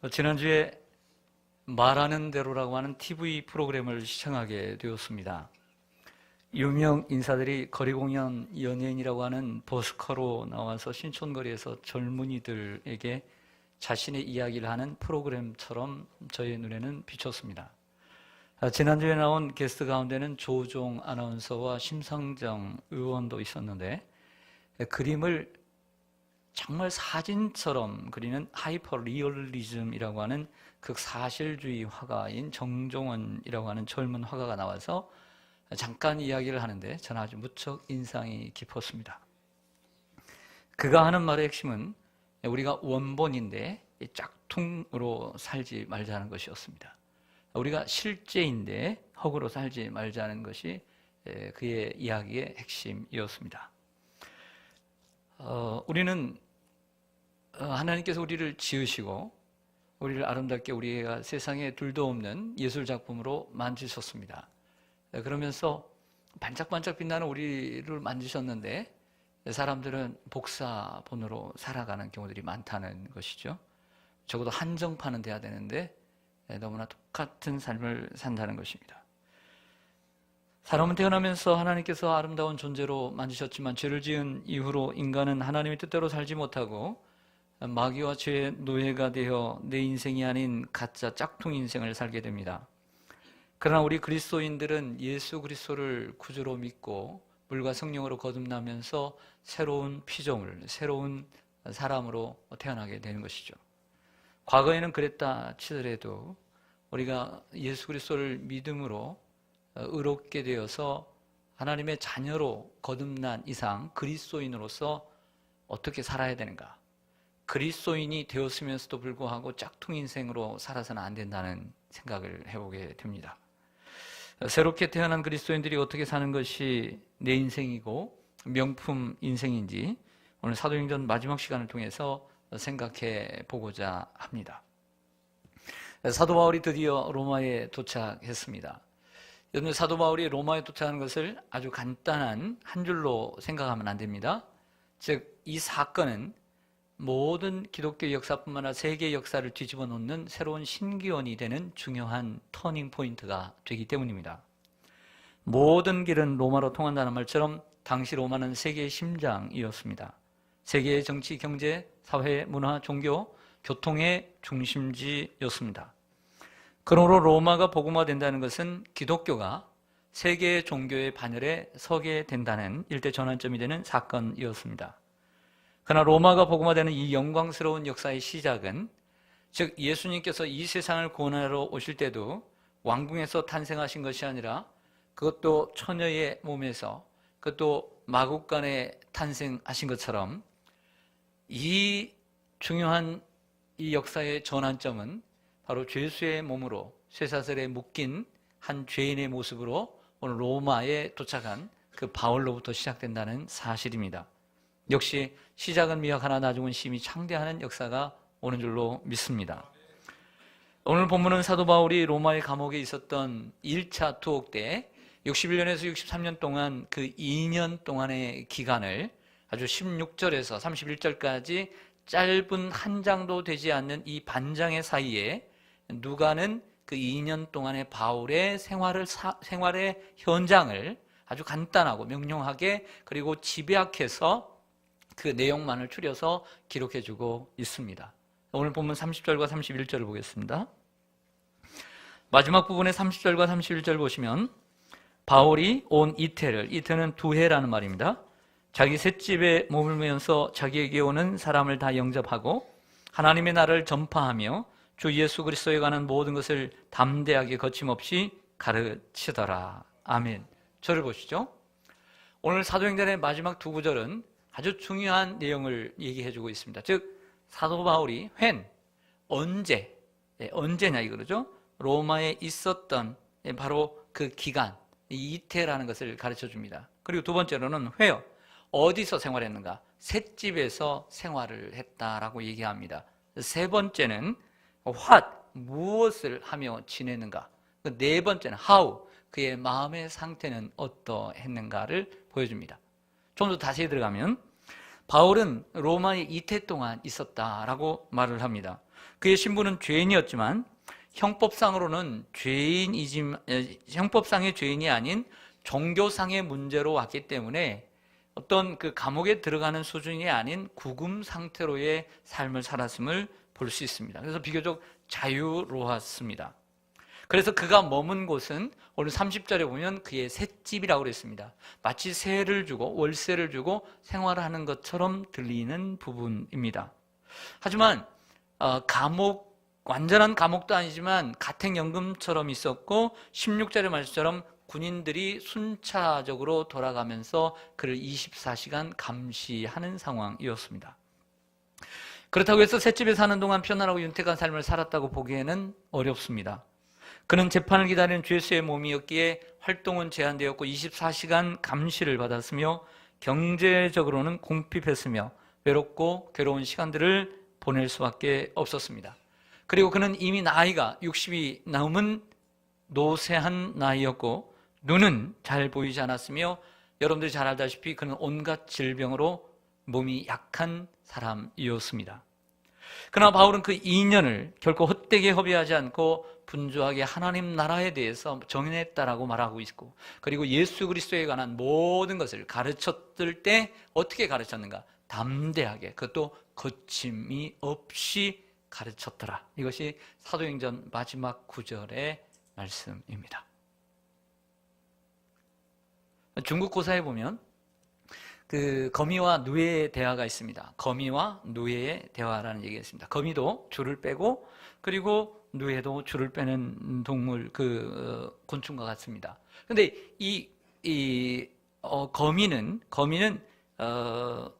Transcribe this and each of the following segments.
지난주에 말하는 대로라고 하는 TV 프로그램을 시청하게 되었습니다. 유명 인사들이 거리 공연 연예인이라고 하는 버스커로 나와서 신촌거리에서 젊은이들에게 자신의 이야기를 하는 프로그램처럼 저의 눈에는 비쳤습니다. 지난주에 나온 게스트 가운데는 조우종 아나운서와 심상정 의원도 있었는데, 그림을 정말 사진처럼 그리는 하이퍼 리얼리즘이라고 하는 극사실주의 화가인 정종원이라고 하는 젊은 화가가 나와서 잠깐 이야기를 하는데 저는 아주 무척 인상이 깊었습니다. 그가 하는 말의 핵심은 우리가 원본인데 짝퉁으로 살지 말자는 것이었습니다. 우리가 실제인데 헛으로 살지 말자는 것이 그의 이야기의 핵심이었습니다. 우리는 하나님께서 우리를 지으시고 우리를 아름답게 우리가 세상에 둘도 없는 예술작품으로 만드셨습니다. 그러면서 반짝반짝 빛나는 우리를 만드셨는데 사람들은 복사본으로 살아가는 경우들이 많다는 것이죠. 적어도 한정판은 돼야 되는데 너무나 똑같은 삶을 산다는 것입니다. 사람은 태어나면서 하나님께서 아름다운 존재로 만드셨지만 죄를 지은 이후로 인간은 하나님의 뜻대로 살지 못하고 마귀와 죄의 노예가 되어 내 인생이 아닌 가짜 짝퉁 인생을 살게 됩니다. 그러나 우리 그리스도인들은 예수 그리스도를 구주로 믿고 물과 성령으로 거듭나면서 새로운 피조물, 새로운 사람으로 태어나게 되는 것이죠. 과거에는 그랬다 치더라도 우리가 예수 그리스도를 믿음으로 의롭게 되어서 하나님의 자녀로 거듭난 이상 그리스도인으로서 어떻게 살아야 되는가? 그리스도인이 되었으면서도 불구하고 짝퉁 인생으로 살아서는 안 된다는 생각을 해보게 됩니다. 새롭게 태어난 그리스도인들이 어떻게 사는 것이 내 인생이고 명품 인생인지 오늘 사도행전 마지막 시간을 통해서 생각해 보고자 합니다. 사도 바울이 드디어 로마에 도착했습니다. 여러분, 사도 바울이 로마에 도착하는 것을 아주 간단한 한 줄로 생각하면 안 됩니다. 즉, 이 사건은 모든 기독교 역사뿐만 아니라 세계 역사를 뒤집어 놓는 새로운 신기원이 되는 중요한 터닝 포인트가 되기 때문입니다. 모든 길은 로마로 통한다는 말처럼 당시 로마는 세계의 심장이었습니다. 세계의 정치, 경제, 사회, 문화, 종교, 교통의 중심지였습니다. 그러므로 로마가 복음화된다는 것은 기독교가 세계의 종교의 반열에 서게 된다는 일대 전환점이 되는 사건이었습니다. 그러나 로마가 복음화되는 이 영광스러운 역사의 시작은, 즉 예수님께서 이 세상을 구원하러 오실 때도 왕궁에서 탄생하신 것이 아니라 그것도 처녀의 몸에서, 그것도 마국간에 탄생하신 것처럼 이 중요한 이 역사의 전환점은 바로 죄수의 몸으로 쇠사슬에 묶인 한 죄인의 모습으로 오늘 로마에 도착한 그 바울로부터 시작된다는 사실입니다. 역시 시작은 미약하나 나중은 심히 창대하는 역사가 오는 줄로 믿습니다. 오늘 본문은 사도 바울이 로마의 감옥에 있었던 1차 투옥 때 61년에서 63년 동안 그 2년 동안의 기간을 아주 16절에서 31절까지 짧은 한 장도 되지 않는 이 반장의 사이에 누가는 그 2년 동안의 바울의 생활의 현장을 아주 간단하고 명료하게 그리고 집약해서 그 내용만을 추려서 기록해주고 있습니다. 오늘 본문 30절과 31절을 보겠습니다. 마지막 부분의 30절과 31절 보시면 바울이 온 이태는 두 해라는 말입니다. 자기 셋집에 머물면서 자기에게 오는 사람을 다 영접하고 하나님의 나라를 전파하며 주 예수 그리스도에 관한 모든 것을 담대하게 거침없이 가르치더라. 아멘. 저를 보시죠. 오늘 사도행전의 마지막 두 구절은 아주 중요한 내용을 얘기해주고 있습니다. 즉 사도 바울이 언제냐 이거죠. 로마에 있었던 바로 그 기간, 이태라는 것을 가르쳐줍니다. 그리고 두 번째로는 어디서 생활했는가? 셋집에서 생활을 했다라고 얘기합니다. 세 번째는 무엇을 하며 지내는가? 네 번째는 how, 그의 마음의 상태는 어떠했는가를 보여줍니다. 좀 더 자세히 들어가면 바울은 로마에 이태 동안 있었다라고 말을 합니다. 그의 신부는 죄인이었지만 형법상의 죄인이 아닌 종교상의 문제로 왔기 때문에 어떤 그 감옥에 들어가는 수준이 아닌 구금 상태로의 삶을 살았음을 볼 수 있습니다. 그래서 비교적 자유로웠습니다. 그래서 그가 머문 곳은 오늘 30절에 보면 그의 셋집이라고 그랬습니다. 마치 세를 주고 월세를 주고 생활하는 것처럼 들리는 부분입니다. 하지만 완전한 감옥도 아니지만 가택연금처럼 있었고 16절의 말씀처럼 군인들이 순차적으로 돌아가면서 그를 24시간 감시하는 상황이었습니다. 그렇다고 해서 셋집에 사는 동안 편안하고 윤택한 삶을 살았다고 보기에는 어렵습니다. 그는 재판을 기다리는 죄수의 몸이었기에 활동은 제한되었고 24시간 감시를 받았으며 경제적으로는 궁핍했으며 외롭고 괴로운 시간들을 보낼 수밖에 없었습니다. 그리고 그는 이미 나이가 60이 넘은 노쇠한 나이였고 눈은 잘 보이지 않았으며 여러분들이 잘 알다시피 그는 온갖 질병으로 몸이 약한 사람이었습니다. 그러나 바울은 그 2년을 결코 헛되게 허비하지 않고 분주하게 하나님 나라에 대해서 정했다라고 말하고 있고, 그리고 예수 그리스도에 관한 모든 것을 가르쳤을 때 어떻게 가르쳤는가? 담대하게, 그것도 거침이 없이 가르쳤더라. 이것이 사도행전 마지막 9절의 말씀입니다. 중국 고사에 보면 그 거미와 누에의 대화가 있습니다. 거미와 누에의 대화라는 얘기가 있습니다. 거미도 줄을 빼고 그리고 누에도 줄을 빼는 동물, 곤충과 같습니다. 근데 거미는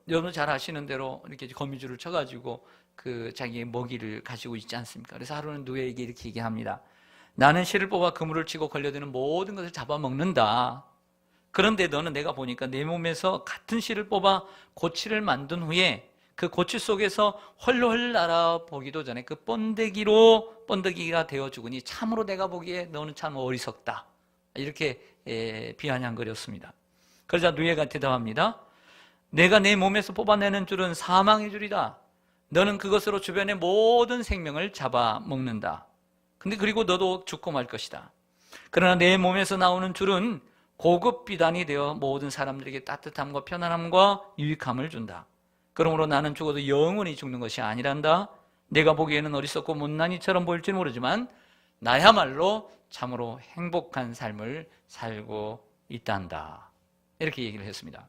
여러분 잘 아시는 대로 이렇게 거미줄을 쳐가지고 자기의 먹이를 가지고 있지 않습니까? 그래서 하루는 누에에게 이렇게 얘기합니다. 나는 실을 뽑아 그물을 치고 걸려드는 모든 것을 잡아먹는다. 그런데 너는 내가 보니까 내 몸에서 같은 실을 뽑아 고치를 만든 후에 그 고치 속에서 헐헐 날아보기도 전에 그 번데기가 되어 죽으니 참으로 내가 보기에 너는 참 어리석다. 이렇게 비아냥거렸습니다. 그러자 누에가 대답합니다. 내가 내 몸에서 뽑아내는 줄은 사망의 줄이다. 너는 그것으로 주변의 모든 생명을 잡아먹는다. 근데 그리고 너도 죽고 말 것이다. 그러나 내 몸에서 나오는 줄은 고급 비단이 되어 모든 사람들에게 따뜻함과 편안함과 유익함을 준다. 그러므로 나는 죽어도 영원히 죽는 것이 아니란다. 내가 보기에는 어리석고 못난이처럼 보일지 모르지만 나야말로 참으로 행복한 삶을 살고 있단다. 이렇게 얘기를 했습니다.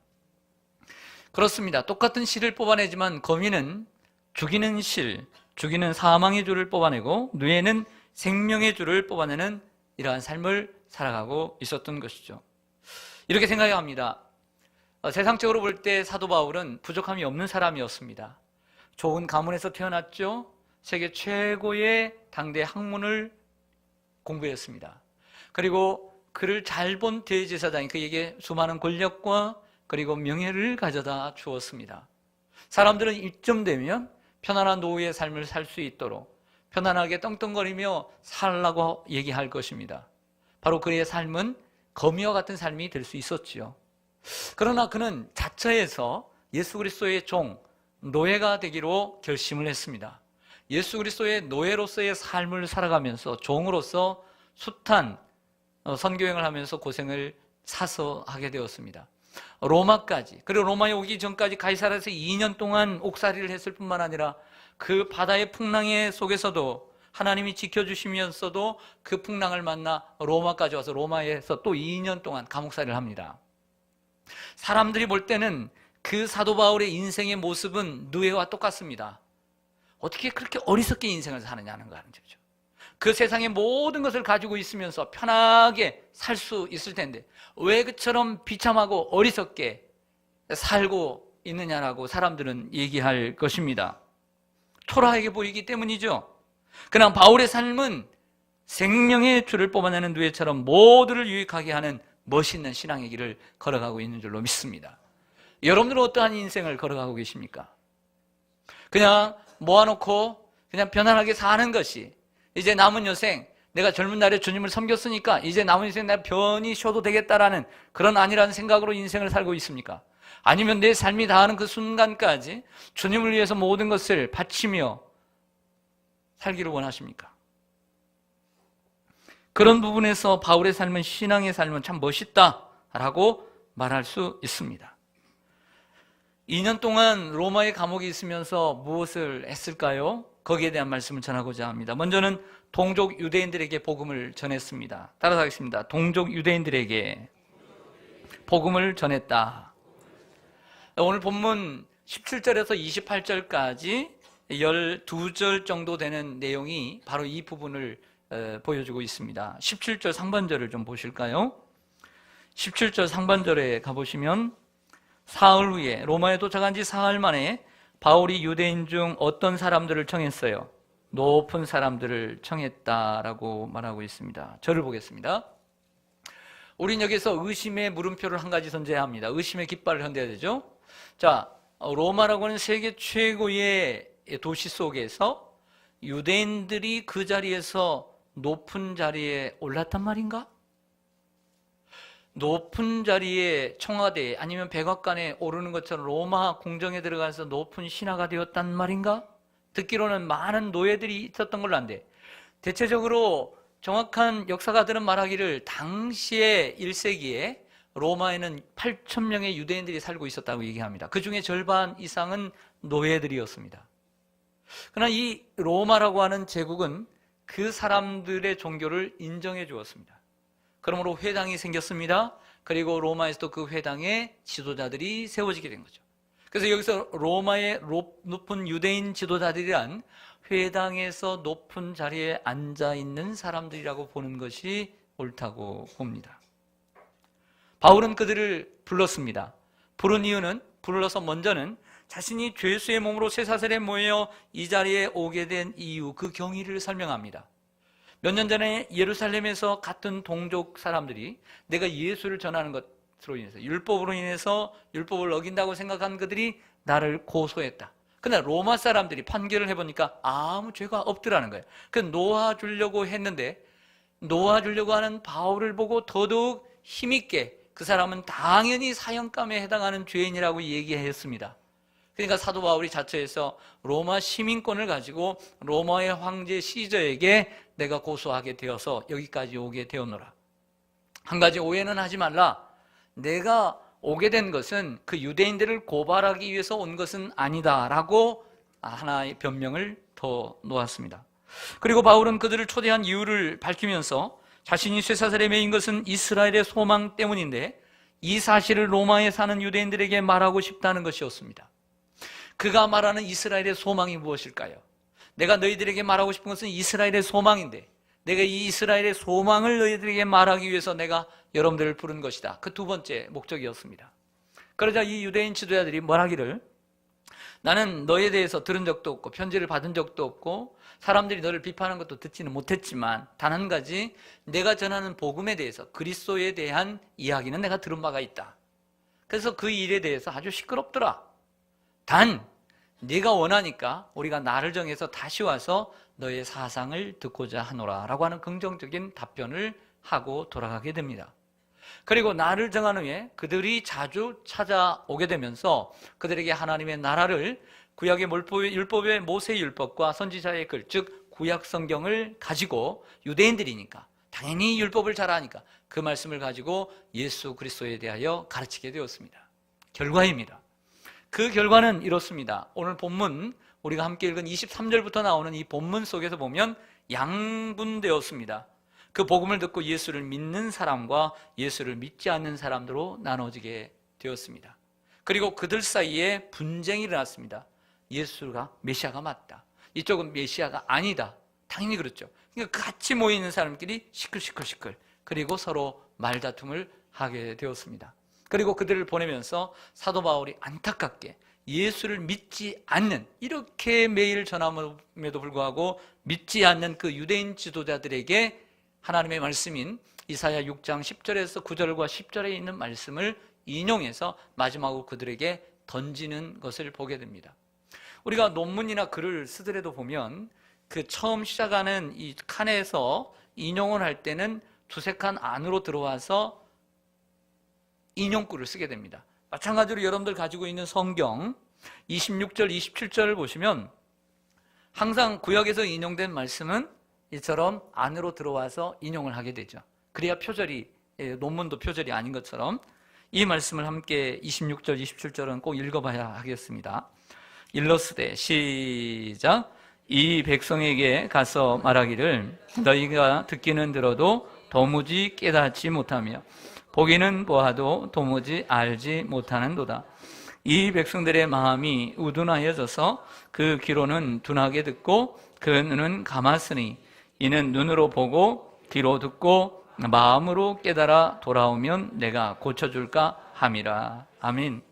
그렇습니다. 똑같은 실을 뽑아내지만 거미는 죽이는 실, 죽이는 사망의 줄을 뽑아내고 누에는 생명의 줄을 뽑아내는 이러한 삶을 살아가고 있었던 것이죠. 이렇게 생각합니다. 세상적으로 볼 때 사도 바울은 부족함이 없는 사람이었습니다. 좋은 가문에서 태어났죠. 세계 최고의 당대 학문을 공부했습니다. 그리고 그를 잘 본 대제사장이 그에게 수많은 권력과 그리고 명예를 가져다 주었습니다. 사람들은 이쯤 되면 편안한 노후의 삶을 살 수 있도록 편안하게 떵떵거리며 살라고 얘기할 것입니다. 바로 그의 삶은 거미와 같은 삶이 될 수 있었지요. 그러나 그는 자처에서 예수 그리스도의 종, 노예가 되기로 결심을 했습니다. 예수 그리스도의 노예로서의 삶을 살아가면서 종으로서 숱한 선교행을 하면서 고생을 사서 하게 되었습니다. 로마까지, 그리고 로마에 오기 전까지 가이사랴에서 2년 동안 옥살이를 했을 뿐만 아니라 그 바다의 풍랑의 속에서도 하나님이 지켜주시면서도 그 풍랑을 만나 로마까지 와서 로마에서 또 2년 동안 감옥살이를 합니다. 사람들이 볼 때는 그 사도 바울의 인생의 모습은 누에와 똑같습니다. 어떻게 그렇게 어리석게 인생을 사느냐는 거죠. 그 세상의 모든 것을 가지고 있으면서 편하게 살 수 있을 텐데 왜 그처럼 비참하고 어리석게 살고 있느냐라고 사람들은 얘기할 것입니다. 초라하게 보이기 때문이죠. 그러나 바울의 삶은 생명의 줄을 뽑아내는 누에처럼 모두를 유익하게 하는 멋있는 신앙의 길을 걸어가고 있는 줄로 믿습니다. 여러분들은 어떠한 인생을 걸어가고 계십니까? 그냥 모아놓고 그냥 편안하게 사는 것이 이제 남은 여생 내가 젊은 날에 주님을 섬겼으니까 이제 남은 인생 내가 편히 쉬어도 되겠다라는 그런 아니라는 생각으로 인생을 살고 있습니까? 아니면 내 삶이 다하는 그 순간까지 주님을 위해서 모든 것을 바치며 살기를 원하십니까? 그런 부분에서 바울의 삶은, 신앙의 삶은 참 멋있다라고 말할 수 있습니다. 2년 동안 로마의 감옥에 있으면서 무엇을 했을까요? 거기에 대한 말씀을 전하고자 합니다. 먼저는 동족 유대인들에게 복음을 전했습니다. 따라서 하겠습니다. 동족 유대인들에게 복음을 전했다. 오늘 본문 17절에서 28절까지 12절 정도 되는 내용이 바로 이 부분을 보여주고 있습니다. 17절 상반절을 좀 보실까요? 17절 상반절에 가보시면 사흘 후에, 로마에 도착한 지 사흘 만에 바울이 유대인 중 어떤 사람들을 청했어요? 높은 사람들을 청했다라고 말하고 있습니다. 저를 보겠습니다. 우린 여기서 의심의 물음표를 한 가지 던져야 합니다. 의심의 깃발을 던져야 되죠. 자, 로마라고 하는 세계 최고의 도시 속에서 유대인들이 그 자리에서 높은 자리에 올랐단 말인가? 높은 자리에, 청와대에 아니면 백악관에 오르는 것처럼 로마 궁정에 들어가서 높은 신하가 되었단 말인가? 듣기로는 많은 노예들이 있었던 걸로 안돼. 대체적으로 정확한 역사가들은 말하기를 당시에 1세기에 로마에는 8,000명의 유대인들이 살고 있었다고 얘기합니다. 그 중에 절반 이상은 노예들이었습니다. 그러나 이 로마라고 하는 제국은 그 사람들의 종교를 인정해 주었습니다. 그러므로 회당이 생겼습니다. 그리고 로마에서도 그 회당에 지도자들이 세워지게 된 거죠. 그래서 여기서 로마의 높은 유대인 지도자들이란 회당에서 높은 자리에 앉아 있는 사람들이라고 보는 것이 옳다고 봅니다. 바울은 그들을 불렀습니다. 부른 이유는, 불러서 먼저는 자신이 죄수의 몸으로 쇠사슬에 모여 이 자리에 오게 된 이유, 그 경위를 설명합니다. 몇 년 전에 예루살렘에서 같은 동족 사람들이 내가 예수를 전하는 것으로 인해서, 율법으로 인해서 율법을 어긴다고 생각한 그들이 나를 고소했다. 그러나 로마 사람들이 판결을 해보니까 아무 죄가 없더라는 거예요. 그래서 놓아주려고 했는데, 놓아주려고 하는 바울을 보고 더더욱 힘있게 그 사람은 당연히 사형감에 해당하는 죄인이라고 얘기했습니다. 그러니까 사도 바울이 자처해서 로마 시민권을 가지고 로마의 황제 시저에게 내가 고소하게 되어서 여기까지 오게 되었노라. 한 가지 오해는 하지 말라. 내가 오게 된 것은 그 유대인들을 고발하기 위해서 온 것은 아니다라고 하나의 변명을 더 놓았습니다. 그리고 바울은 그들을 초대한 이유를 밝히면서 자신이 쇠사슬에 매인 것은 이스라엘의 소망 때문인데 이 사실을 로마에 사는 유대인들에게 말하고 싶다는 것이었습니다. 그가 말하는 이스라엘의 소망이 무엇일까요? 내가 너희들에게 말하고 싶은 것은 이스라엘의 소망인데 내가 이 이스라엘의 소망을 너희들에게 말하기 위해서 내가 여러분들을 부른 것이다. 그 두 번째 목적이었습니다. 그러자 이 유대인 지도자들이 말하기를, 나는 너에 대해서 들은 적도 없고 편지를 받은 적도 없고 사람들이 너를 비판하는 것도 듣지는 못했지만 단 한 가지, 내가 전하는 복음에 대해서, 그리스도에 대한 이야기는 내가 들은 바가 있다. 그래서 그 일에 대해서 아주 시끄럽더라. 단 네가 원하니까 우리가 날을 정해서 다시 와서 너의 사상을 듣고자 하노라 라고 하는 긍정적인 답변을 하고 돌아가게 됩니다. 그리고 날을 정한 후에 그들이 자주 찾아오게 되면서 그들에게 하나님의 나라를, 구약의 율법의 모세의 율법과 선지자의 글, 즉 구약 성경을 가지고, 유대인들이니까 당연히 율법을 잘 아니까 그 말씀을 가지고 예수 그리스도에 대하여 가르치게 되었습니다. 결과입니다. 그 결과는 이렇습니다. 오늘 본문 우리가 함께 읽은 23절부터 나오는 이 본문 속에서 보면 양분되었습니다. 그 복음을 듣고 예수를 믿는 사람과 예수를 믿지 않는 사람들로 나눠지게 되었습니다. 그리고 그들 사이에 분쟁이 일어났습니다. 예수가 메시아가 맞다, 이쪽은 메시아가 아니다. 당연히 그렇죠. 그러니까 같이 모이는 사람끼리 시끌시끌 그리고 서로 말다툼을 하게 되었습니다. 그리고 그들을 보내면서 사도 바울이 안타깝게 예수를 믿지 않는, 이렇게 매일 전함에도 불구하고 믿지 않는 그 유대인 지도자들에게 하나님의 말씀인 이사야 6장 10절에서 9절과 10절에 있는 말씀을 인용해서 마지막으로 그들에게 던지는 것을 보게 됩니다. 우리가 논문이나 글을 쓰더라도 보면 그 처음 시작하는 이 칸에서 인용을 할 때는 두세 칸 안으로 들어와서 인용구를 쓰게 됩니다. 마찬가지로 여러분들 가지고 있는 성경 26절, 27절을 보시면 항상 구약에서 인용된 말씀은 이처럼 안으로 들어와서 인용을 하게 되죠. 그래야 표절이, 논문도 표절이 아닌 것처럼 이 말씀을 함께 26절, 27절은 꼭 읽어봐야 하겠습니다. 일러스되 시작. 이 백성에게 가서 말하기를 너희가 듣기는 들어도 도무지 깨닫지 못하며 보기는 보아도 도무지 알지 못하는도다. 이 백성들의 마음이 우둔하여져서 그 귀로는 둔하게 듣고 그 눈은 감았으니 이는 눈으로 보고 귀로 듣고 마음으로 깨달아 돌아오면 내가 고쳐줄까 함이라. 아멘.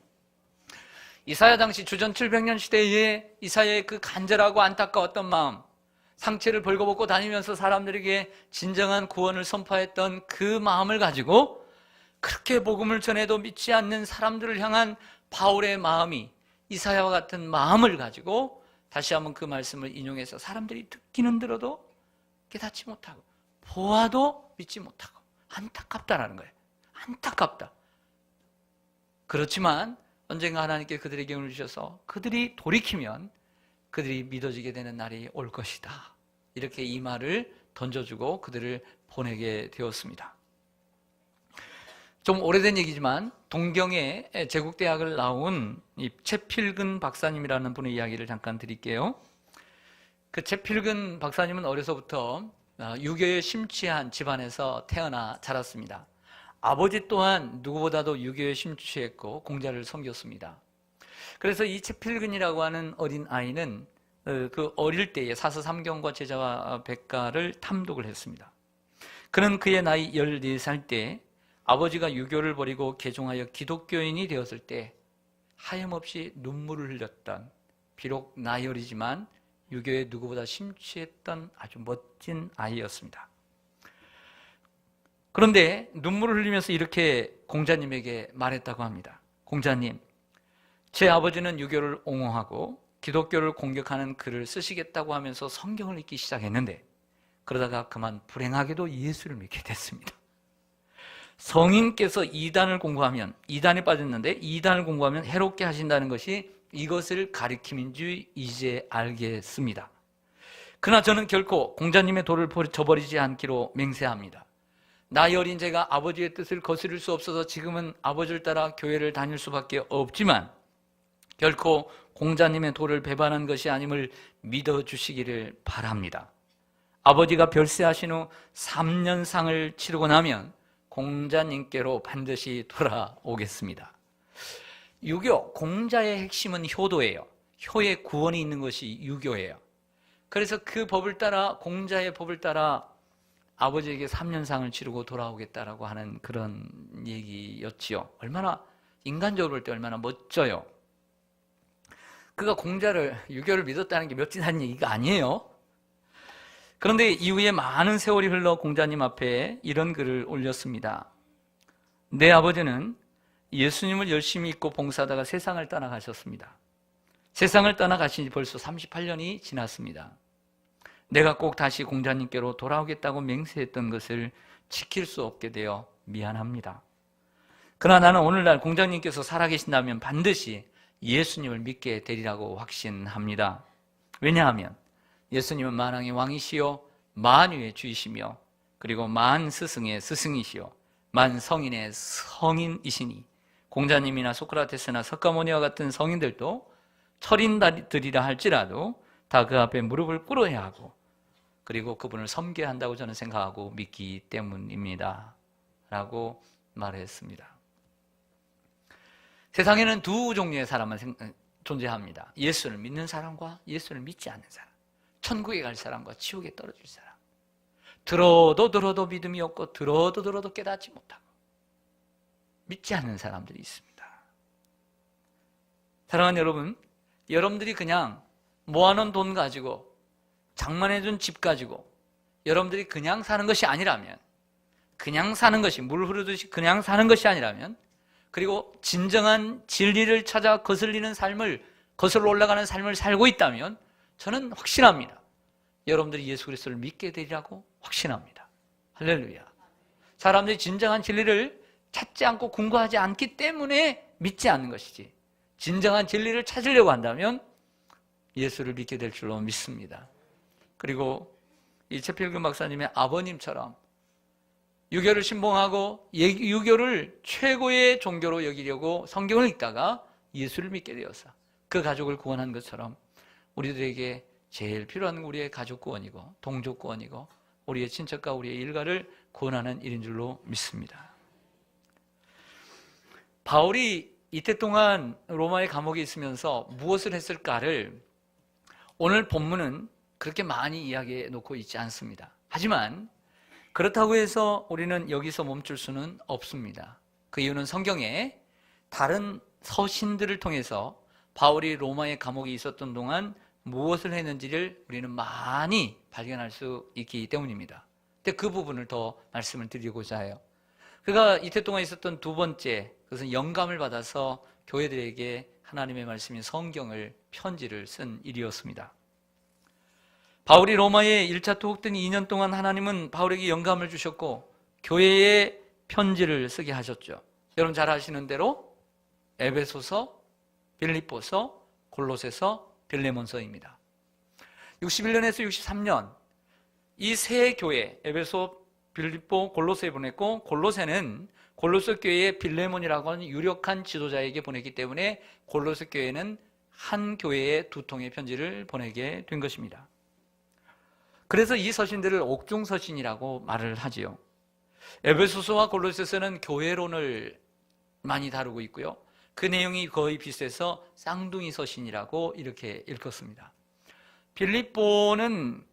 이사야 당시 주전 700년 시대에 이사야의 그 간절하고 안타까웠던 마음, 상체를 벌거벗고 다니면서 사람들에게 진정한 구원을 선포했던 그 마음을 가지고 그렇게 복음을 전해도 믿지 않는 사람들을 향한 바울의 마음이 이사야와 같은 마음을 가지고 다시 한번 그 말씀을 인용해서 사람들이 듣기는 들어도 깨닫지 못하고 보아도 믿지 못하고 안타깝다라는 거예요. 안타깝다. 그렇지만 언젠가 하나님께 그들에게 힘을 주셔서 그들이 돌이키면 그들이 믿어지게 되는 날이 올 것이다. 이렇게 이 말을 던져주고 그들을 보내게 되었습니다. 좀 오래된 얘기지만 동경의 제국대학을 나온 이 채필근 박사님이라는 분의 이야기를 잠깐 드릴게요. 그 채필근 박사님은 어려서부터 유교에 심취한 집안에서 태어나 자랐습니다. 아버지 또한 누구보다도 유교에 심취했고 공자를 섬겼습니다. 그래서 이 채필근이라고 하는 어린 아이는 그 어릴 때에 사서삼경과 제자와 백가를 탐독을 했습니다. 그는 그의 나이 14살 때 아버지가 유교를 버리고 개종하여 기독교인이 되었을 때 하염없이 눈물을 흘렸던, 비록 나이 어리지만 유교에 누구보다 심취했던 아주 멋진 아이였습니다. 그런데 눈물을 흘리면서 이렇게 공자님에게 말했다고 합니다. 공자님, 제 아버지는 유교를 옹호하고 기독교를 공격하는 글을 쓰시겠다고 하면서 성경을 읽기 시작했는데 그러다가 그만 불행하게도 예수를 믿게 됐습니다. 성인께서 이단을 공부하면, 이단에 빠졌는데 이단을 공부하면 해롭게 하신다는 것이 이것을 가리킴인 줄 이제 알겠습니다. 그러나 저는 결코 공자님의 도를 저버리지 않기로 맹세합니다. 나이 어린 제가 아버지의 뜻을 거스릴 수 없어서 지금은 아버지를 따라 교회를 다닐 수밖에 없지만 결코 공자님의 도를 배반한 것이 아님을 믿어주시기를 바랍니다. 아버지가 별세하신 후 3년상을 치르고 나면 공자님께로 반드시 돌아오겠습니다. 유교, 공자의 핵심은 효도예요. 효의 구원이 있는 것이 유교예요. 그래서 그 법을 따라, 공자의 법을 따라 아버지에게 3년상을 치르고 돌아오겠다라고 하는 그런 얘기였지요. 얼마나, 인간적으로 볼 때 얼마나 멋져요. 그가 공자를, 유교를 믿었다는 게 멋지다는 얘기가 아니에요. 그런데 이후에 많은 세월이 흘러 공자님 앞에 이런 글을 올렸습니다. 내 아버지는 예수님을 열심히 믿고 봉사하다가 세상을 떠나가셨습니다. 세상을 떠나가신 지 벌써 38년이 지났습니다. 내가 꼭 다시 공자님께로 돌아오겠다고 맹세했던 것을 지킬 수 없게 되어 미안합니다. 그러나 나는 오늘날 공자님께서 살아계신다면 반드시 예수님을 믿게 되리라고 확신합니다. 왜냐하면 예수님은 만왕의 왕이시요 만유의 주이시며 그리고 만 스승의 스승이시요 만 성인의 성인이시니 공자님이나 소크라테스나 석가모니와 같은 성인들도 철인들이라 할지라도 다 그 앞에 무릎을 꿇어야 하고 그리고 그분을 섬겨야 한다고 저는 생각하고 믿기 때문입니다. 라고 말했습니다. 세상에는 두 종류의 사람은 존재합니다. 예수를 믿는 사람과 예수를 믿지 않는 사람. 천국에 갈 사람과 지옥에 떨어질 사람. 들어도 믿음이 없고 들어도 깨닫지 못하고 믿지 않는 사람들이 있습니다. 사랑하는 여러분, 여러분들이 그냥 모아놓은 돈 가지고 장만해준 집 가지고 여러분들이 그냥 사는 것이 아니라면, 그냥 사는 것이 물 흐르듯이 그냥 사는 것이 아니라면, 그리고 진정한 진리를 찾아 거슬리는 삶을, 거슬러 올라가는 삶을 살고 있다면 저는 확신합니다. 여러분들이 예수 그리스도를 믿게 되리라고 확신합니다. 할렐루야. 사람들이 진정한 진리를 찾지 않고 궁구하지 않기 때문에 믿지 않는 것이지, 진정한 진리를 찾으려고 한다면 예수를 믿게 될 줄로 믿습니다. 그리고 이 최필근 박사님의 아버님처럼 유교를 신봉하고 유교를 최고의 종교로 여기려고 성경을 읽다가 예수를 믿게 되어서 그 가족을 구원한 것처럼 우리들에게 제일 필요한 우리의 가족 구원이고 동족 구원이고 우리의 친척과 우리의 일가를 구원하는 일인 줄로 믿습니다. 바울이 이때 동안 로마의 감옥에 있으면서 무엇을 했을까를 오늘 본문은 그렇게 많이 이야기해 놓고 있지 않습니다. 하지만 그렇다고 해서 우리는 여기서 멈출 수는 없습니다. 그 이유는 성경에 다른 서신들을 통해서 바울이 로마의 감옥에 있었던 동안 무엇을 했는지를 우리는 많이 발견할 수 있기 때문입니다. 근데 그 부분을 더 말씀을 드리고자 해요. 그가 이때 동안 있었던 두 번째, 그것은 영감을 받아서 교회들에게 하나님의 말씀인 성경을 편지를 쓴 일이었습니다. 바울이 로마에 1차 투옥된 2년 동안 하나님은 바울에게 영감을 주셨고 교회에 편지를 쓰게 하셨죠. 여러분 잘 아시는 대로 에베소서, 빌립보서, 골로새서, 빌레몬서입니다. 61년에서 63년 이 세 교회 에베소, 빌립보, 골로새에 보냈고 골로새는 골로새 교회의 빌레몬이라고 하는 유력한 지도자에게 보냈기 때문에 골로새 교회는 한 교회에 두 통의 편지를 보내게 된 것입니다. 그래서 이 서신들을 옥중서신이라고 말을 하지요. 에베소서와 골로새서는 교회론을 많이 다루고 있고요. 그 내용이 거의 비슷해서 쌍둥이 서신이라고 이렇게 읽었습니다. 빌립보는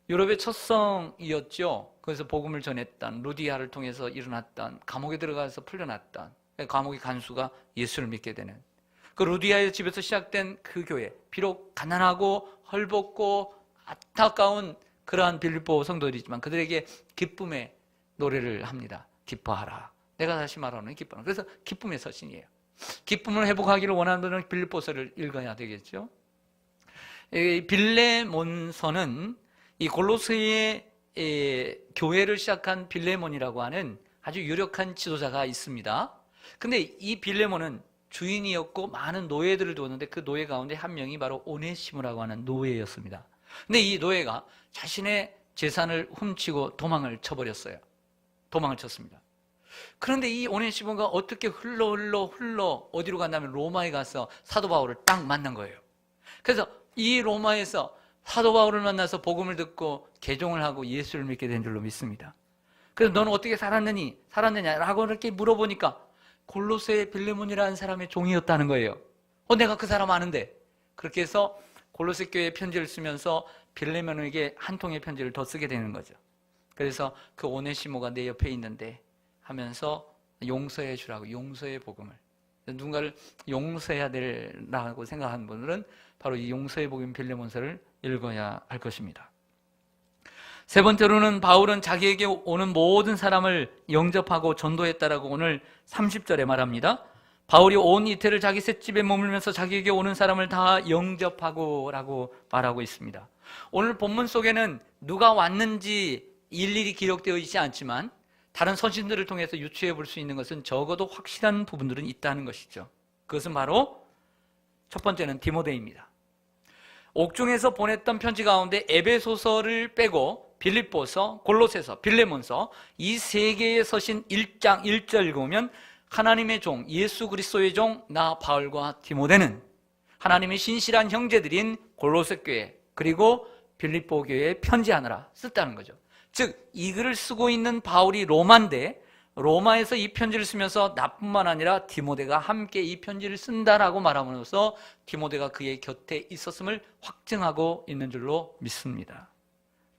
유럽의 첫 성이었죠. 그래서 복음을 전했던, 루디아를 통해서 일어났던, 감옥에 들어가서 풀려났던, 감옥의 간수가 예수를 믿게 되는 그 루디아의 집에서 시작된 그 교회, 비록 가난하고 헐벗고 안타까운 그러한 빌립보 성도들이지만 그들에게 기쁨의 노래를 합니다. 기뻐하라. 내가 다시 말하는 기뻐하라. 그래서 기쁨의 서신이에요. 기쁨을 회복하기를 원하는 분은 빌립보서를 읽어야 되겠죠. 빌레몬서는 이 골로새의 교회를 시작한 빌레몬이라고 하는 아주 유력한 지도자가 있습니다. 근데 이 빌레몬은 주인이었고 많은 노예들을 두었는데 그 노예 가운데 한 명이 바로 오네시모라고 하는 노예였습니다. 근데 이 노예가 자신의 재산을 훔치고 도망을 쳐버렸어요. 도망을 쳤습니다. 그런데 이 오네시모가 어떻게 흘러 어디로 갔냐면 로마에 가서 사도 바울을 딱 만난 거예요. 그래서 이 로마에서 사도 바울을 만나서 복음을 듣고 개종을 하고 예수를 믿게 된 줄로 믿습니다. 그래서 너는 어떻게 살았느냐라고 이렇게 물어보니까 골로새 빌레몬이라는 사람의 종이었다는 거예요. 내가 그 사람 아는데. 그렇게 해서 골로새 교회에 편지를 쓰면서 빌레몬에게 한 통의 편지를 더 쓰게 되는 거죠. 그래서 그 오네시모가 내 옆에 있는데 하면서 용서해 주라고, 용서의 복음을. 누군가를 용서해야 되라고 생각하는 분들은 바로 이 용서의 복음 빌레몬서를 읽어야 할 것입니다. 세 번째로는 바울은 자기에게 오는 모든 사람을 영접하고 전도했다라고 오늘 30절에 말합니다. 바울이 온 이태를 자기 셋집에 머물면서 자기에게 오는 사람을 다 영접하고 라고 말하고 있습니다. 오늘 본문 속에는 누가 왔는지 일일이 기록되어 있지 않지만 다른 서신들을 통해서 유추해 볼 수 있는 것은 적어도 확실한 부분들은 있다는 것이죠. 그것은 바로 첫 번째는 디모데입니다. 옥중에서 보냈던 편지 가운데 에베소서를 빼고 빌립보서, 골로새서, 빌레몬서 이 세 개의 서신 1장 1절 읽으면 하나님의 종, 예수 그리스도의 종, 나 바울과 디모데는 하나님의 신실한 형제들인 골로새 교회 그리고 빌립보 교회에 편지하느라 썼다는 거죠. 즉 이 글을 쓰고 있는 바울이 로마인데 로마에서 이 편지를 쓰면서 나뿐만 아니라 디모데가 함께 이 편지를 쓴다라고 말함으로써 디모데가 그의 곁에 있었음을 확증하고 있는 줄로 믿습니다.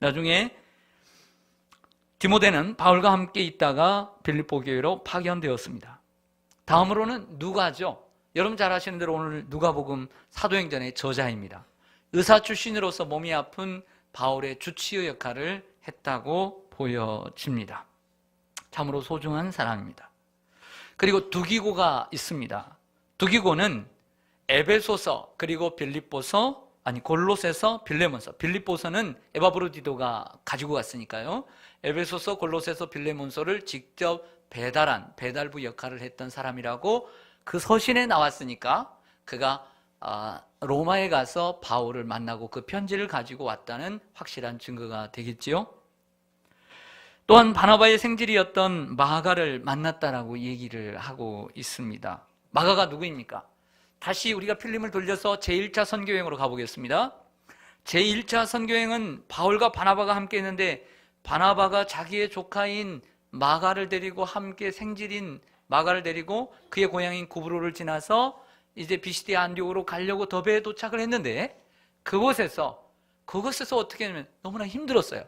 나중에 디모데는 바울과 함께 있다가 빌립보 교회로 파견되었습니다. 다음으로는 누가죠. 여러분 잘 아시는 대로 오늘 누가복음 사도행전의 저자입니다. 의사 출신으로서 몸이 아픈 바울의 주치의 역할을 했다고 보여집니다. 참으로 소중한 사람입니다. 그리고 두기고가 있습니다. 두기고는 에베소서 그리고 빌립보서 골로새서 빌레몬서, 빌립보서는 에바브로디도가 가지고 갔으니까요. 에베소서, 골로새서, 빌레몬서를 직접 배달한 배달부 역할을 했던 사람이라고 그 서신에 나왔으니까 그가 로마에 가서 바울을 만나고 그 편지를 가지고 왔다는 확실한 증거가 되겠지요. 또한 바나바의 생질이었던 마가를 만났다라고 얘기를 하고 있습니다. 마가가 누구입니까? 다시 우리가 필름을 돌려서 제1차 선교여행으로 가보겠습니다. 제1차 선교여행은 바울과 바나바가 함께 했는데, 바나바가 자기의 조카인 마가를 데리고 함께 생질인 마가를 데리고 그의 고향인 구브로를 지나서 이제 비시디아 안디옥으로 가려고 더베에 도착을 했는데, 그곳에서 어떻게 하냐면 너무나 힘들었어요.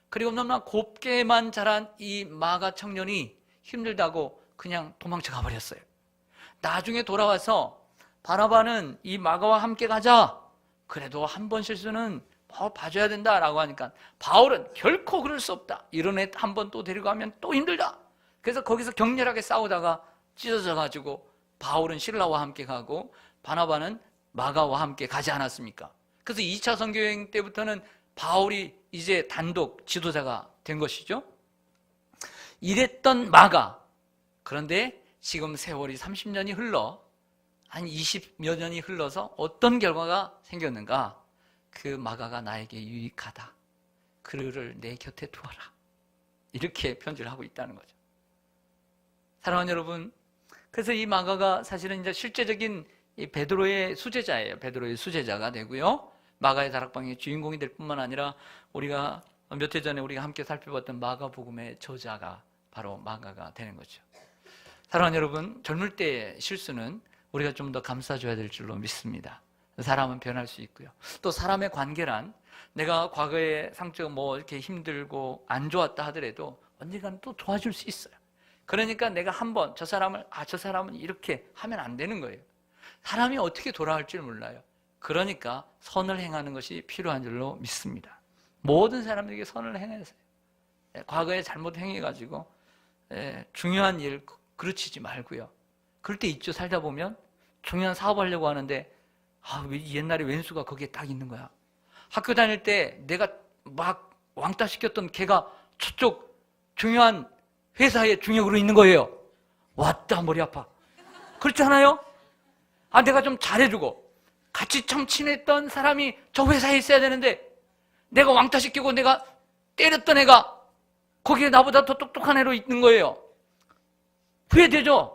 그리고 너무나 곱게만 자란 이 마가 청년이 힘들다고 그냥 도망쳐 가버렸어요. 나중에 돌아와서 바나바는 이 마가와 함께 가자, 그래도 한 번 실수는 봐줘야 된다라고 하니까 바울은 결코 그럴 수 없다, 이런 애 한 번 또 데리고 가면 또 힘들다. 그래서 거기서 격렬하게 싸우다가 찢어져 가지고 바울은 실라와 함께 가고 바나바는 마가와 함께 가지 않았습니까? 그래서 2차 선교여행 때부터는 바울이 이제 단독 지도자가 된 것이죠. 이랬던 마가, 그런데 지금 세월이 30년이 흘러 한 20여 년이 흘러서 어떤 결과가 생겼는가? 그 마가가 나에게 유익하다, 그를 내 곁에 두어라, 이렇게 편지를 하고 있다는 거죠. 사랑하는 여러분, 그래서 이 마가가 사실은 이제 실제적인 이 베드로의 수제자예요. 베드로의 수제자가 되고요, 마가의 다락방의 주인공이 될 뿐만 아니라 우리가 몇 해 전에 우리가 함께 살펴봤던 마가복음의 저자가 바로 마가가 되는 거죠. 사랑하는 여러분, 젊을 때의 실수는 우리가 좀 더 감싸줘야 될 줄로 믿습니다. 사람은 변할 수 있고요. 또 사람의 관계란, 내가 과거에 상처가 이렇게 힘들고 안 좋았다 하더라도 언젠가는 또 좋아질 수 있어요. 그러니까 내가 한번 저 사람은 이렇게 하면 안 되는 거예요. 사람이 어떻게 돌아갈지 몰라요. 그러니까 선을 행하는 것이 필요한 줄로 믿습니다. 모든 사람들에게 선을 행하세요. 과거에 잘못 행해가지고 중요한 일 그르치지 말고요. 그럴 때 있죠. 살다 보면 중요한 사업하려고 하는데 왜 옛날에 왼수가 거기에 딱 있는 거야. 학교 다닐 때 내가 막 왕따 시켰던 걔가 저쪽 중요한 회사에 중역으로 있는 거예요. 왔다 머리 아파. 그렇지 않아요? 내가 좀 잘해주고 같이 참 친했던 사람이 저 회사에 있어야 되는데 내가 왕따 시키고 내가 때렸던 애가 거기에 나보다 더 똑똑한 애로 있는 거예요. 후회되죠?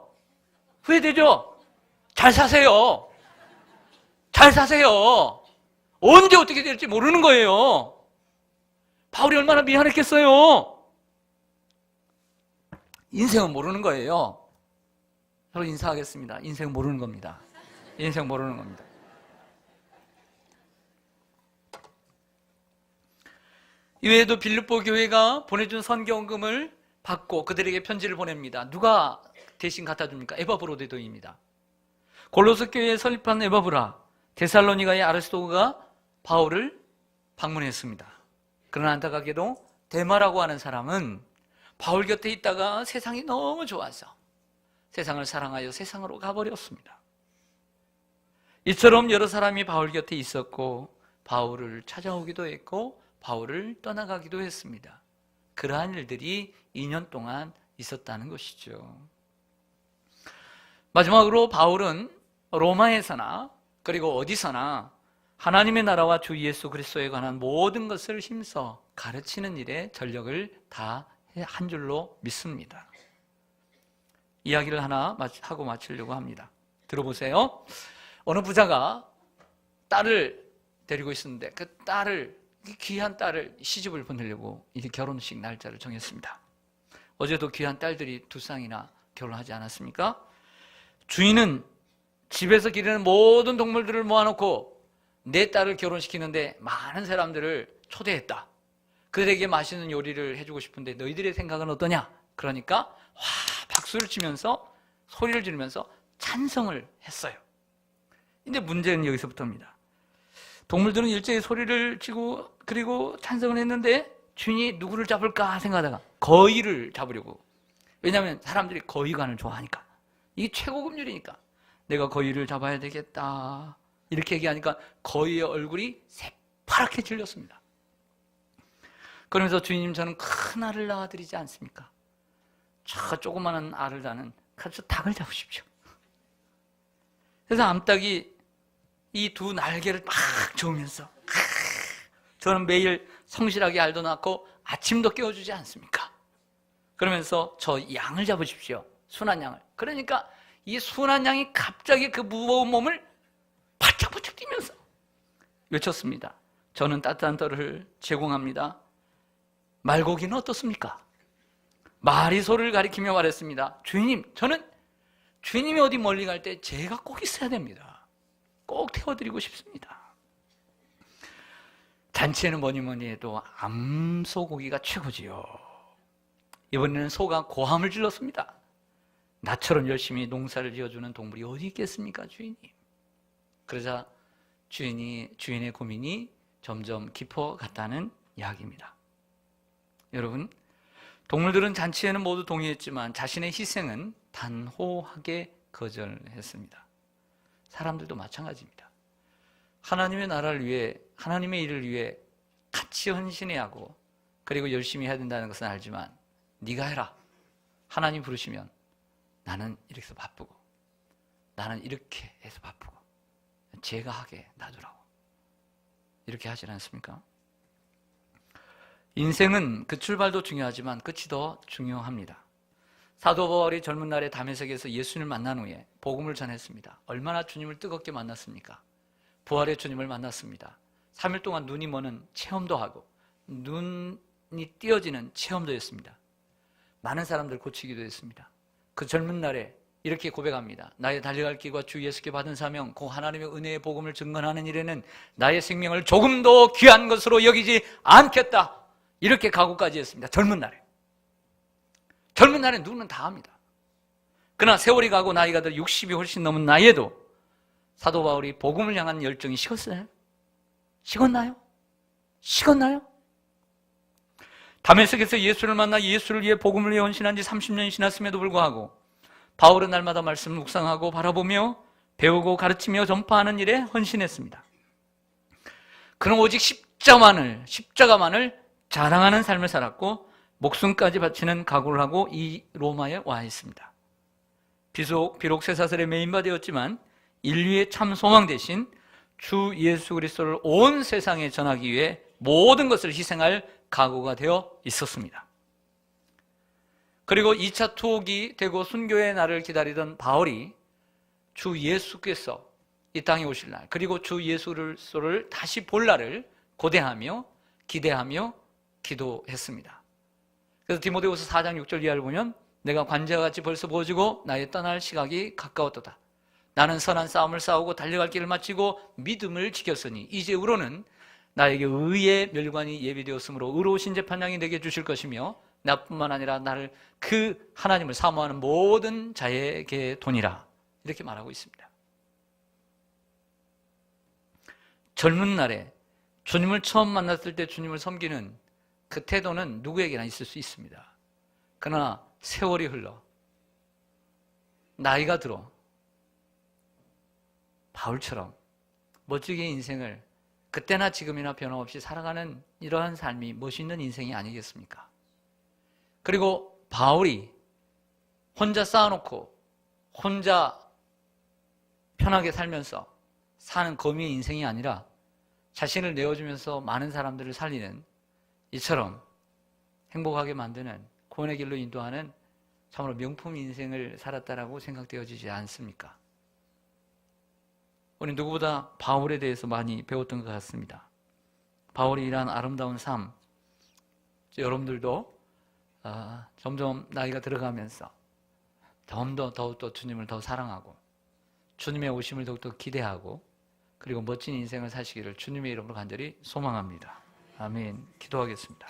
잘 사세요. 언제 어떻게 될지 모르는 거예요. 바울이 얼마나 미안했겠어요. 인생은 모르는 거예요. 서로 인사하겠습니다. 인생은 모르는 겁니다. 이외에도 빌립보 교회가 보내준 선교금을 받고 그들에게 편지를 보냅니다. 누가 대신 갖다 줍니까? 에바브로데도입니다. 골로새 교회에 설립한 에바브라, 데살로니가의 아르스토가 바울을 방문했습니다. 그러나 안타깝게도 데마라고 하는 사람은 바울 곁에 있다가 세상이 너무 좋아서 세상을 사랑하여 세상으로 가버렸습니다. 이처럼 여러 사람이 바울 곁에 있었고 바울을 찾아오기도 했고 바울을 떠나가기도 했습니다. 그러한 일들이 2년 동안 있었다는 것이죠. 마지막으로 바울은 로마에서나 그리고 어디서나 하나님의 나라와 주 예수 그리스도에 관한 모든 것을 힘써 가르치는 일에 전력을 다한 줄로 믿습니다. 이야기를 하나 하고 마치려고 합니다. 들어보세요. 어느 부자가 딸을 데리고 있었는데 그 귀한 딸을 시집을 보내려고 이제 결혼식 날짜를 정했습니다. 어제도 귀한 딸들이 2쌍이나 결혼하지 않았습니까? 주인은 집에서 기르는 모든 동물들을 모아놓고 내 딸을 결혼시키는데 많은 사람들을 초대했다. 그들에게 맛있는 요리를 해주고 싶은데 너희들의 생각은 어떠냐? 그러니까 박수를 치면서 소리를 지르면서 찬성을 했어요. 근데 문제는 여기서부터입니다. 동물들은 일제히 소리를 치고 그리고 찬성을 했는데 주인이 누구를 잡을까 생각하다가 거위를 잡으려고. 왜냐하면 사람들이 거위관을 좋아하니까. 이게 최고급률이니까 내가 거위를 잡아야 되겠다 이렇게 얘기하니까 거위의 얼굴이 새파랗게 질렸습니다. 그러면서 주인님, 저는 큰 알을 낳아드리지 않습니까? 저 조그마한 알을 낳는 닭을 잡으십시오. 그래서 암탉이 이 두 날개를 막 저으면서 저는 매일 성실하게 알도 낳고 아침도 깨워주지 않습니까? 그러면서 저 양을 잡으십시오. 순한 양을. 그러니까 이 순한 양이 갑자기 그 무거운 몸을 바짝바짝 뛰면서 외쳤습니다. 저는 따뜻한 떡을 제공합니다. 말고기는 어떻습니까? 말이 소를 가리키며 말했습니다. 주인님, 저는 주인님이 어디 멀리 갈 때 제가 꼭 있어야 됩니다. 꼭 태워드리고 싶습니다. 잔치에는 뭐니 해도 암소고기가 최고지요. 이번에는 소가 고함을 질렀습니다. 나처럼 열심히 농사를 지어주는 동물이 어디 있겠습니까, 주인님? 그러자 주인의 고민이 점점 깊어갔다는 이야기입니다. 여러분, 동물들은 잔치에는 모두 동의했지만 자신의 희생은 단호하게 거절했습니다. 사람들도 마찬가지입니다. 하나님의 나라를 위해, 하나님의 일을 위해 같이 헌신해야 하고 그리고 열심히 해야 된다는 것은 알지만 네가 해라. 하나님 부르시면 나는 이렇게 해서 바쁘고 나는 이렇게 해서 바쁘고 제가 하게 놔두라고. 이렇게 하지 않습니까? 인생은 그 출발도 중요하지만 끝이 더 중요합니다. 사도 바울이 젊은 날에 다메섹에서 예수님을 만난 후에 복음을 전했습니다. 얼마나 주님을 뜨겁게 만났습니까? 부활의 주님을 만났습니다. 3일 동안 눈이 머는 체험도 하고 눈이 띄어지는 체험도 했습니다. 많은 사람들 고치기도 했습니다. 그 젊은 날에 이렇게 고백합니다. 나의 달려갈 길과 주 예수께 받은 사명, 그 하나님의 은혜의 복음을 증거하는 일에는 나의 생명을 조금도 귀한 것으로 여기지 않겠다. 이렇게 각오까지 했습니다. 젊은 날에. 젊은 날에 누구는 다 합니다. 그러나 세월이 가고 나이가 들어 60이 훨씬 넘은 나이에도 사도 바울이 복음을 향한 열정이 식었어요? 식었나요? 식었나요? 다메섹에서 예수를 만나 예수를 위해 복음을 위해 헌신한 지 30년이 지났음에도 불구하고 바울은 날마다 말씀을 묵상하고 바라보며 배우고 가르치며 전파하는 일에 헌신했습니다. 그는 오직 십자가만을 자랑하는 삶을 살았고 목숨까지 바치는 각오를 하고 이 로마에 와 있습니다. 비록 쇠사슬에 매인바 되었지만 인류의 참 소망 대신 주 예수 그리스도를 온 세상에 전하기 위해 모든 것을 희생할 각오가 되어 있었습니다. 그리고 2차 투옥이 되고 순교의 날을 기다리던 바울이 주 예수께서 이 땅에 오실 날, 그리고 주 예수를 다시 볼 날을 고대하며 기대하며 기도했습니다. 그래서 디모데후서 4장 6절 이하를 보면 내가 관제와 같이 벌써 부어지고 나의 떠날 시각이 가까웠도다. 나는 선한 싸움을 싸우고 달려갈 길을 마치고 믿음을 지켰으니 이제후로는 나에게 의의 멸관이 예비되었으므로 의로우신 재판장이 내게 주실 것이며 나뿐만 아니라 나를 그 하나님을 사모하는 모든 자에게 도니라. 이렇게 말하고 있습니다. 젊은 날에 주님을 처음 만났을 때 주님을 섬기는 그 태도는 누구에게나 있을 수 있습니다. 그러나 세월이 흘러 나이가 들어 바울처럼 멋지게 인생을 그때나 지금이나 변함없이 살아가는 이러한 삶이 멋있는 인생이 아니겠습니까? 그리고 바울이 혼자 쌓아놓고 혼자 편하게 살면서 사는 거미의 인생이 아니라 자신을 내어주면서 많은 사람들을 살리는 이처럼 행복하게 만드는 구원의 길로 인도하는 참으로 명품 인생을 살았다라고 생각되어지지 않습니까? 우리 누구보다 바울에 대해서 많이 배웠던 것 같습니다. 바울이 일한 아름다운 삶, 여러분들도 점점 나이가 들어가면서 더욱더 주님을 더 사랑하고 주님의 오심을 더욱더 기대하고 그리고 멋진 인생을 사시기를 주님의 이름으로 간절히 소망합니다. 아멘. 기도하겠습니다.